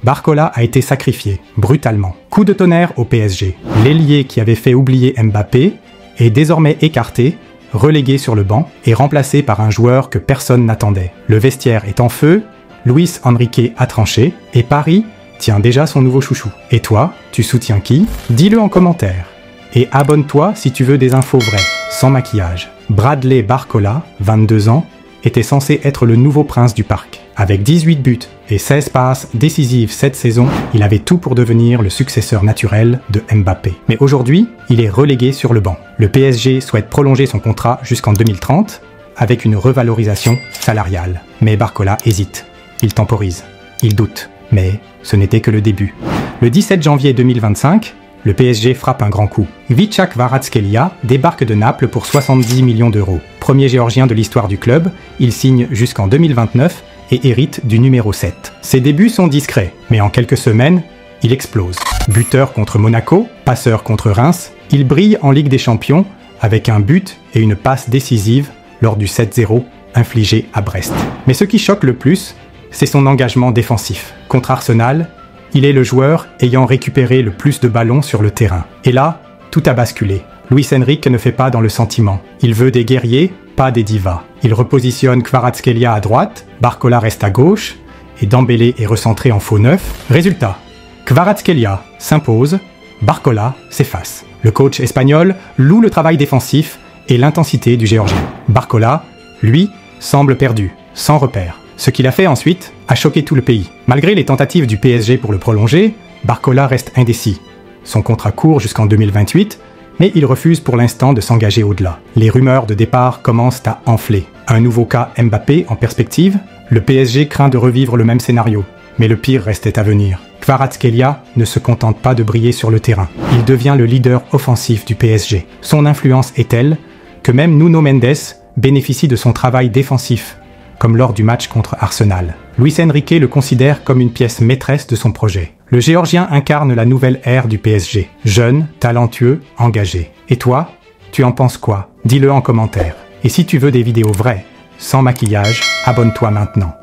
Barcola a été sacrifié, brutalement. Coup de tonnerre au PSG. L'ailier qui avait fait oublier Mbappé est désormais écarté, relégué sur le banc et remplacé par un joueur que personne n'attendait. Le vestiaire est en feu, Luis Enrique a tranché et Paris tient déjà son nouveau chouchou. Et toi, tu soutiens qui? Dis-le en commentaire. Et abonne-toi si tu veux des infos vraies, sans maquillage. Bradley Barcola, 22 ans, était censé être le nouveau prince du parc. Avec 18 buts et 16 passes décisives cette saison, il avait tout pour devenir le successeur naturel de Mbappé. Mais aujourd'hui, il est relégué sur le banc. Le PSG souhaite prolonger son contrat jusqu'en 2030 avec une revalorisation salariale. Mais Barcola hésite. Il temporise. Il doute. Mais ce n'était que le début. Le 17 janvier 2025, le PSG frappe un grand coup. Vicha Kvaratskhelia débarque de Naples pour 70 millions d'euros. Premier géorgien de l'histoire du club, il signe jusqu'en 2029 et hérite du numéro 7. Ses débuts sont discrets, mais en quelques semaines, il explose. Buteur contre Monaco, passeur contre Reims, il brille en Ligue des Champions avec un but et une passe décisive lors du 7-0 infligé à Brest. Mais ce qui choque le plus, c'est son engagement défensif. Contre Arsenal, il est le joueur ayant récupéré le plus de ballons sur le terrain. Et là, tout a basculé. Luis Enrique ne fait pas dans le sentiment. Il veut des guerriers, pas des divas. Il repositionne Kvaratskhelia à droite, Barcola reste à gauche, et Dembélé est recentré en faux neuf. Résultat, Kvaratskhelia s'impose, Barcola s'efface. Le coach espagnol loue le travail défensif et l'intensité du géorgien. Barcola, lui, semble perdu, sans repère. Ce qu'il a fait ensuite a choqué tout le pays. Malgré les tentatives du PSG pour le prolonger, Barcola reste indécis. Son contrat court jusqu'en 2028, mais il refuse pour l'instant de s'engager au-delà. Les rumeurs de départ commencent à enfler. Un nouveau cas Mbappé en perspective, le PSG craint de revivre le même scénario. Mais le pire restait à venir. Kvaratskhelia ne se contente pas de briller sur le terrain. Il devient le leader offensif du PSG. Son influence est telle que même Nuno Mendes bénéficie de son travail défensif, comme lors du match contre Arsenal. Luis Enrique le considère comme une pièce maîtresse de son projet. Le Géorgien incarne la nouvelle ère du PSG. Jeune, talentueux, engagé. Et toi, tu en penses quoi? Dis-le en commentaire. Et si tu veux des vidéos vraies, sans maquillage, abonne-toi maintenant.